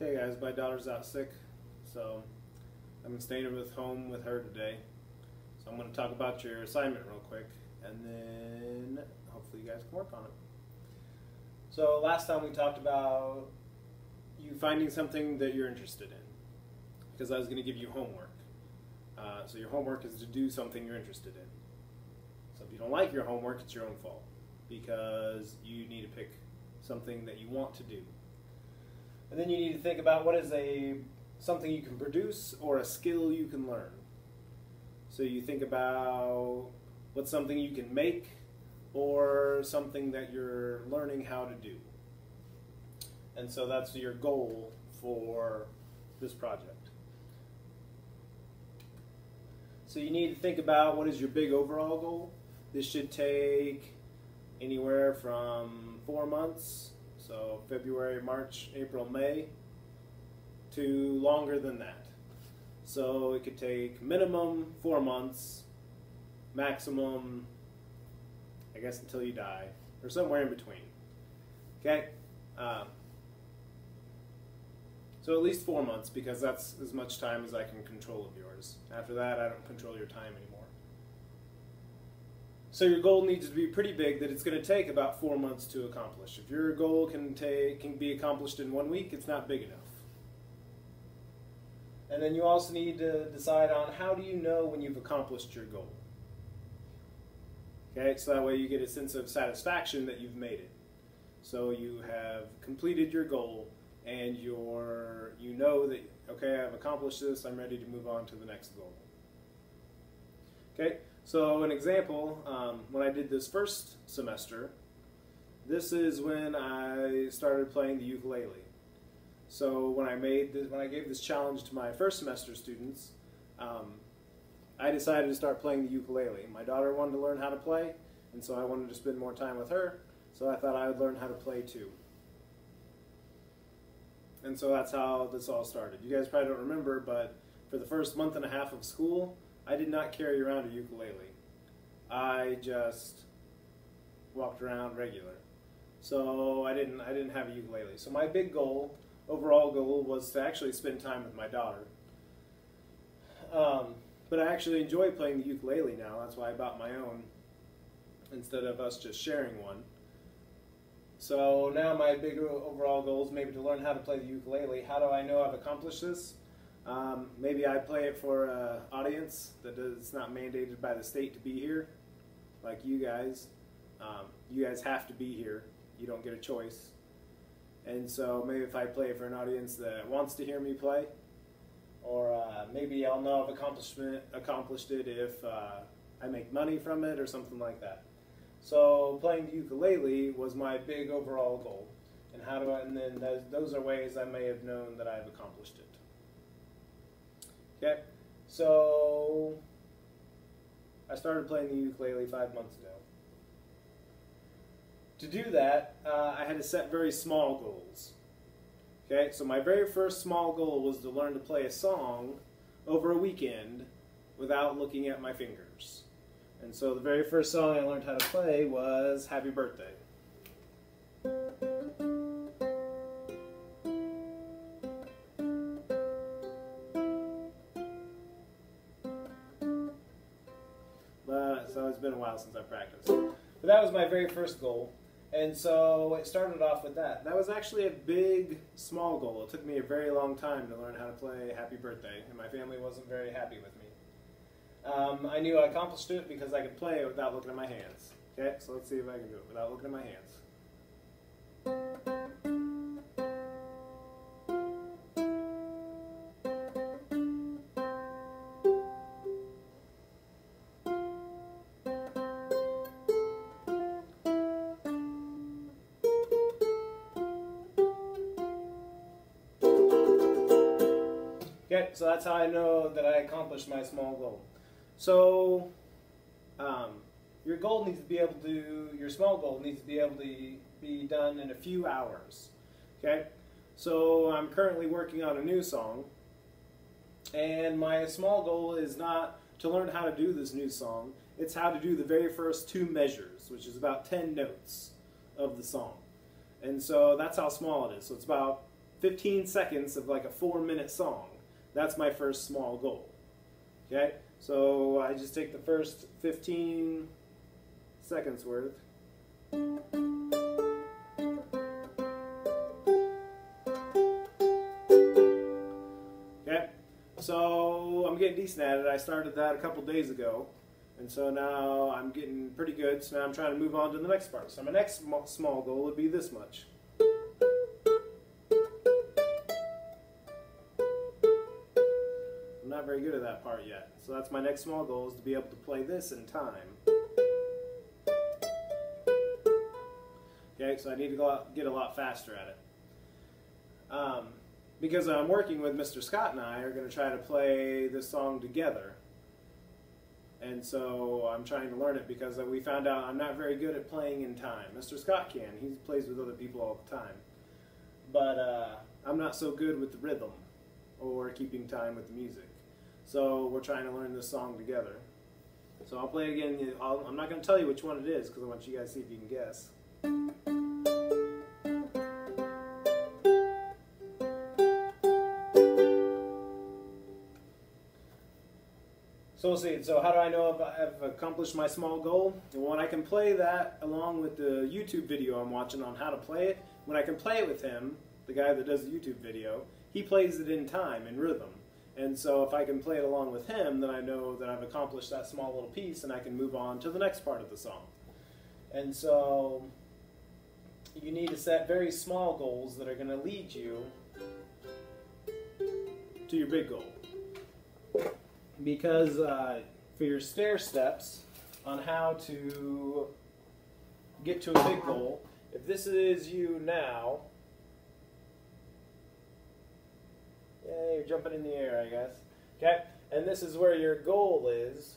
Hey guys, my daughter's out sick, so I'm staying home with her today. So I'm going to talk about your assignment real quick, and then hopefully you guys can work on it. So last time we talked about you finding something that you're interested in, because I was going to give you homework. So your homework is to do something you're interested in. So if you don't like your homework, it's your own fault, because you need to pick something that you want to do. And then you need to think about what is something you can produce or a skill you can learn. So you think about what's something you can make or something that you're learning how to do. And so that's your goal for this project. So you need to think about what is your big overall goal. This should take anywhere from 4 months, so February, March, April, May, to longer than that. So it could take minimum 4 months, maximum, I guess, until you die, or somewhere in between. Okay? So at least 4 months, because that's as much time as I can control of yours. After that, I don't control your time anymore. So your goal needs to be pretty big, that it's going to take about 4 months to accomplish. If your goal can be accomplished in 1 week, it's not big enough. And then you also need to decide on how do you know when you've accomplished your goal. Okay, so that way you get a sense of satisfaction that you've made it. So you have completed your goal, and you know that, okay, I've accomplished this, I'm ready to move on to the next goal. Okay, so an example, when I did this first semester, this is when I started playing the ukulele. So when I gave this challenge to my first semester students, I decided to start playing the ukulele. My daughter wanted to learn how to play, and so I wanted to spend more time with her, so I thought I would learn how to play too. And so that's how this all started. You guys probably don't remember, but for the first month and a half of school, I did not carry around a ukulele. I just walked around regular. So I didn't have a ukulele. So my big goal, overall goal, was to actually spend time with my daughter. But I actually enjoy playing the ukulele now. That's why I bought my own instead of us just sharing one. So now my big overall goal is maybe to learn how to play the ukulele. How do I know I've accomplished this? Maybe I play it for an audience that it's not mandated by the state to be here, like you guys. You guys have to be here. You don't get a choice. And so maybe if I play it for an audience that wants to hear me play, or maybe I'll know I've accomplished it if I make money from it or something like that. So playing the ukulele was my big overall goal. And then those are ways I may have known that I've accomplished it. Okay, so I started playing the ukulele 5 months ago. To do that, I had to set very small goals. Okay, so my very first small goal was to learn to play a song over a weekend without looking at my fingers. And so the very first song I learned how to play was Happy Birthday. So it's been a while since I practiced. But that was my very first goal. And so it started off with that. That was actually a big, small goal. It took me a very long time to learn how to play Happy Birthday, and my family wasn't very happy with me. I knew I accomplished it because I could play it without looking at my hands. Okay, so let's see if I can do it without looking at my hands. Okay, so that's how I know that I accomplished my small goal. So, your goal needs to be able to, your small goal needs to be able to be done in a few hours. Okay, so I'm currently working on a new song, and my small goal is not to learn how to do this new song, it's how to do the very first 2 measures, which is about 10 notes of the song. And so that's how small it is. So it's about 15 seconds of like a 4-minute song. That's my first small goal. Okay, so I just take the first 15 seconds worth. Okay, so I'm getting decent at it. I started that a couple days ago, and so now I'm getting pretty good. So now I'm trying to move on to the next part. So my next small goal would be this much. I'm not very good at that part yet. So that's my next small goal, is to be able to play this in time. Okay, so I need to get a lot faster at it. Because I'm working with Mr. Scott and I are going to try to play this song together. And so I'm trying to learn it because we found out I'm not very good at playing in time. Mr. Scott can. He plays with other people all the time. But I'm not so good with the rhythm or keeping time with the music. So we're trying to learn this song together. So I'll play it again. I'm not going to tell you which one it is because I want you guys to see if you can guess. So we'll see. So how do I know if I've accomplished my small goal? And when I can play that along with the YouTube video I'm watching on how to play it, when I can play it with him, the guy that does the YouTube video, he plays it in time, in rhythm. And so if I can play it along with him, then I know that I've accomplished that small little piece and I can move on to the next part of the song. And so you need to set very small goals that are going to lead you to your big goal. Because for your stair steps on how to get to a big goal, if this is you now, yeah, you're jumping in the air, I guess. Okay, and this is where your goal is.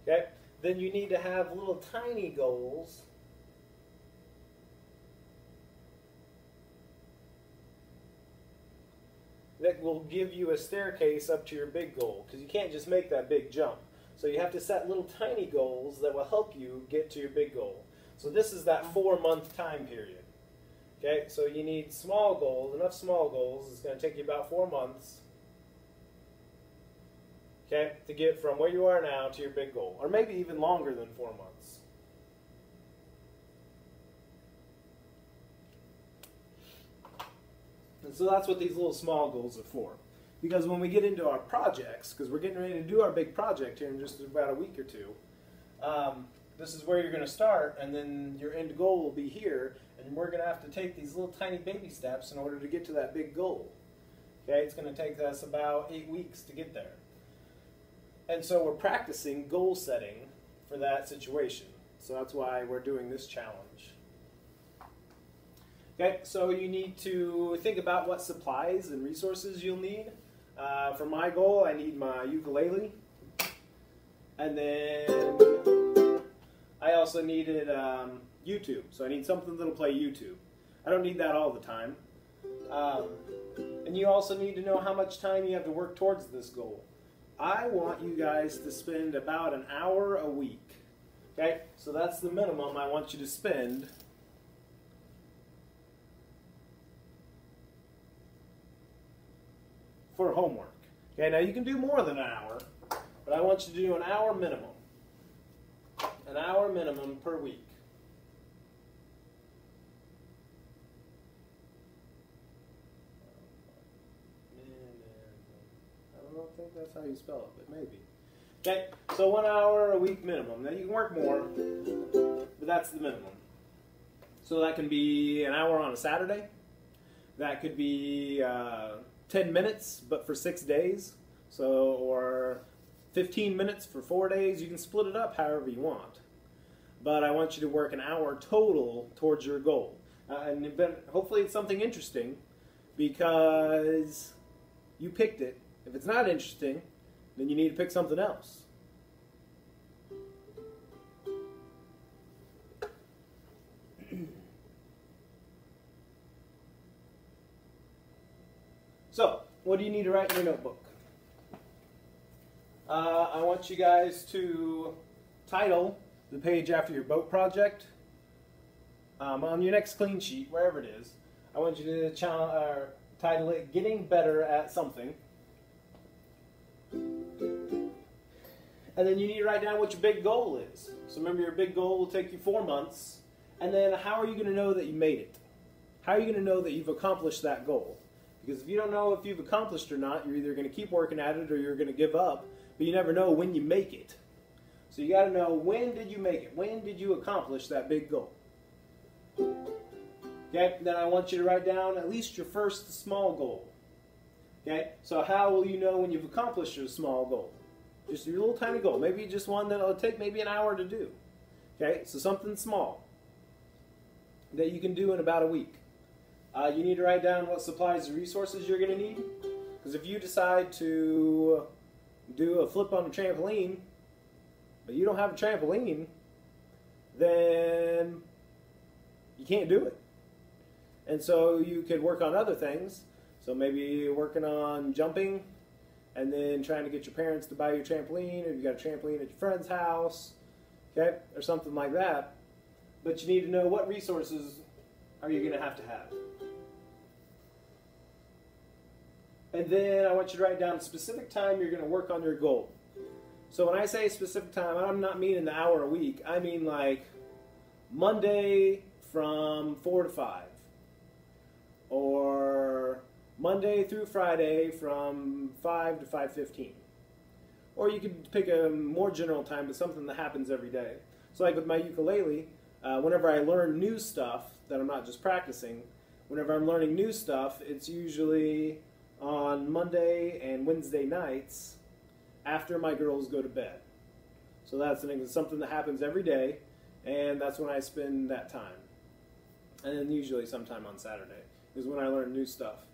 Okay, then you need to have little tiny goals that will give you a staircase up to your big goal, because you can't just make that big jump. So you have to set little tiny goals that will help you get to your big goal. So this is that 4-month time period. Okay, so you need small goals, enough small goals. It's going to take you about 4 months, okay, to get from where you are now to your big goal, or maybe even longer than 4 months. And so that's what these little small goals are for. Because when we get into our projects, because we're getting ready to do our big project here in just about a week or two, this is where you're going to start, and then your end goal will be here, and we're going to have to take these little tiny baby steps in order to get to that big goal. Okay, it's going to take us about 8 weeks to get there. And so we're practicing goal setting for that situation. So that's why we're doing this challenge. Okay, so you need to think about what supplies and resources you'll need. For my goal, I need my ukulele, and then I also needed YouTube, so I need something that'll play YouTube. I don't need that all the time. And you also need to know how much time you have to work towards this goal. I want you guys to spend about an hour a week. Okay, so that's the minimum I want you to spend for homework. Okay, now you can do more than an hour, but I want you to do an hour minimum. An hour minimum per week. I don't think that's how you spell it, but maybe. Okay, so 1 hour a week minimum. Now you can work more, but that's the minimum. So that can be an hour on a Saturday. That could be 10 minutes, but for 6 days. So, or 15 minutes for 4 days. You can split it up however you want. But I want you to work an hour total towards your goal. And hopefully it's something interesting, because you picked it. If it's not interesting, then you need to pick something else. So, what do you need to write in your notebook? I want you guys to title the page after your boat project, on your next clean sheet, wherever it is, I want you to title it Getting Better at Something. And then you need to write down what your big goal is. So remember, your big goal will take you 4 months. And then how are you going to know that you made it? How are you going to know that you've accomplished that goal? Because if you don't know if you've accomplished or not, you're either going to keep working at it or you're going to give up. But you never know when you make it. So you got to know, when did you make it? When did you accomplish that big goal? Okay, then I want you to write down at least your first small goal. Okay, so how will you know when you've accomplished your small goal? Just your little tiny goal. Maybe just one that'll take maybe an hour to do. Okay, so something small that you can do in about a week. You need to write down what supplies and resources you're going to need. Because if you decide to do a flip on a trampoline, but you don't have a trampoline, then you can't do it. And so you could work on other things. So maybe working on jumping, and then trying to get your parents to buy you a trampoline, or you got a trampoline at your friend's house, okay, or something like that. But you need to know what resources are you going to have. And then I want you to write down a specific time you're going to work on your goal. So when I say specific time, I'm not meaning the hour a week. I mean like Monday from 4 to 5. Or Monday through Friday from 5 to 5:15. Or you could pick a more general time, but something that happens every day. So like with my ukulele, whenever I learn new stuff that I'm not just practicing, whenever I'm learning new stuff, it's usually on Monday and Wednesday nights after my girls go to bed. So that's something that happens every day, and that's when I spend that time. And then usually sometime on Saturday is when I learn new stuff.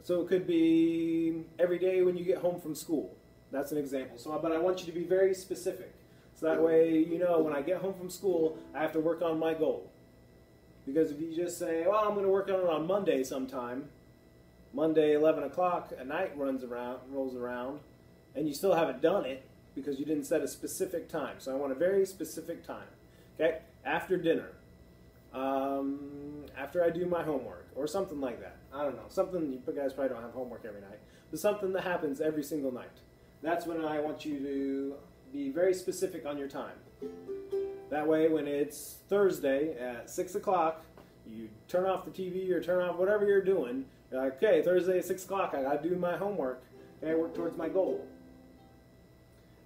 So it could be every day when you get home from school. That's an example. So, but I want you to be very specific. So that way you know when I get home from school, I have to work on my goal. Because if you just say, well, I'm going to work on it on Monday sometime, Monday 11 o'clock at night rolls around, and you still haven't done it because you didn't set a specific time. So I want a very specific time. Okay? After dinner. After I do my homework, or something like that. I don't know. Something, you guys probably don't have homework every night, but something that happens every single night. That's when I want you to be very specific on your time. That way, when it's Thursday at 6 o'clock, you turn off the TV or turn off whatever you're doing. You're like, okay, Thursday at 6 o'clock, I got to do my homework. Okay, work towards my goal.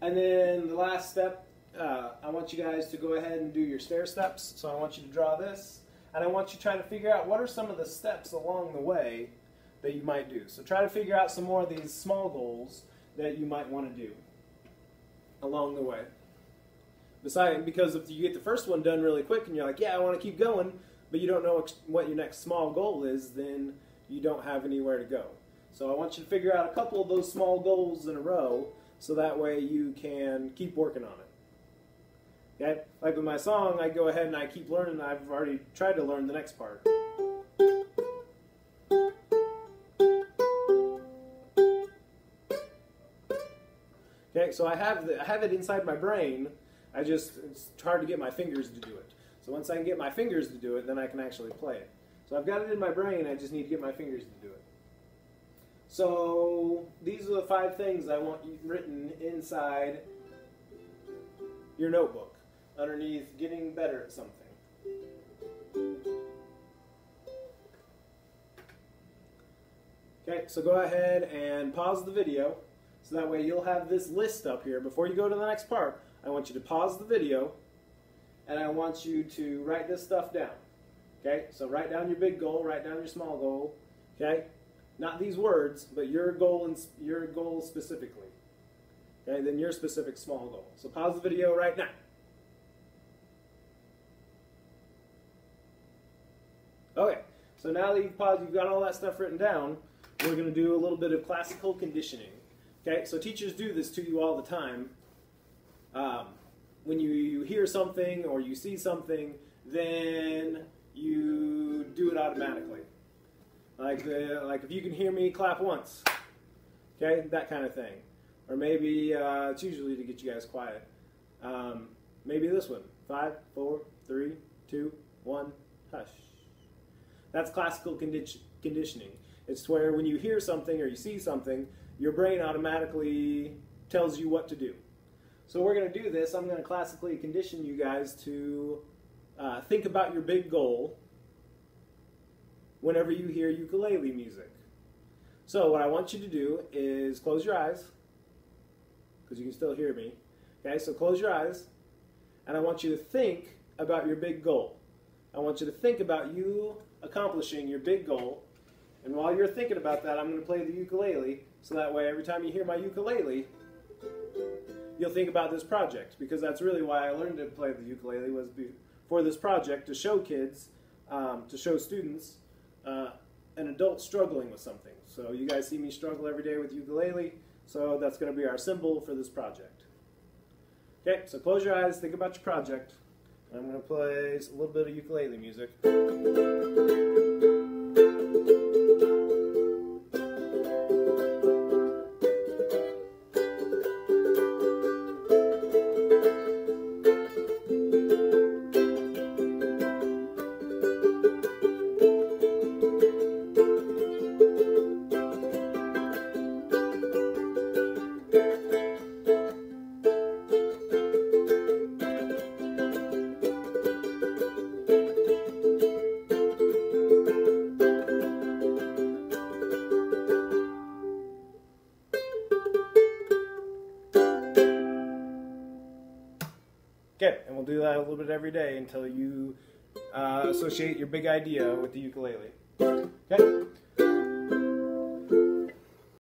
And then the last step, I want you guys to go ahead and do your stair steps. So I want you to draw this, and I want you to try to figure out what are some of the steps along the way that you might do. So try to figure out some more of these small goals that you might want to do along the way. Because if you get the first one done really quick and you're like, yeah, I want to keep going, but you don't know what your next small goal is, then you don't have anywhere to go. So I want you to figure out a couple of those small goals in a row so that way you can keep working on it. Okay? Like with my song, I go ahead and I keep learning. I've already tried to learn the next part. Okay, so I have it inside my brain. It's hard to get my fingers to do it. So once I can get my fingers to do it, then I can actually play it. So I've got it in my brain, I just need to get my fingers to do it. So these are the 5 things I want you written inside your notebook, underneath getting better at something. Okay, so go ahead and pause the video, so that way you'll have this list up here. Before you go to the next part, I want you to pause the video, and I want you to write this stuff down. Okay, so write down your big goal, write down your small goal. Okay, not these words, but your goal specifically. Okay, then your specific small goal. So pause the video right now. Okay, so now that you've paused, you've got all that stuff written down, we're going to do a little bit of classical conditioning. Okay, so teachers do this to you all the time. When you hear something or you see something, then you do it automatically. Like if you can hear me, clap once. Okay, that kind of thing. Or maybe, it's usually to get you guys quiet. Maybe this one. 5, 4, 3, 2, 1, hush. That's classical conditioning. It's where when you hear something or you see something, your brain automatically tells you what to do. So we're going to do this. I'm going to classically condition you guys to think about your big goal whenever you hear ukulele music. So what I want you to do is close your eyes, because you can still hear me. Okay, so close your eyes, and I want you to think about your big goal. I want you to think about you accomplishing your big goal. And while you're thinking about that, I'm going to play the ukulele, so that way every time you hear my ukulele, you'll think about this project, because that's really why I learned to play the ukulele, was for this project, to show kids, to show students, an adult struggling with something. So you guys see me struggle every day with ukulele, so that's going to be our symbol for this project. Okay, so close your eyes, think about your project. I'm going to play a little bit of ukulele music. Okay, and we'll do that a little bit every day until you associate your big idea with the ukulele. Okay?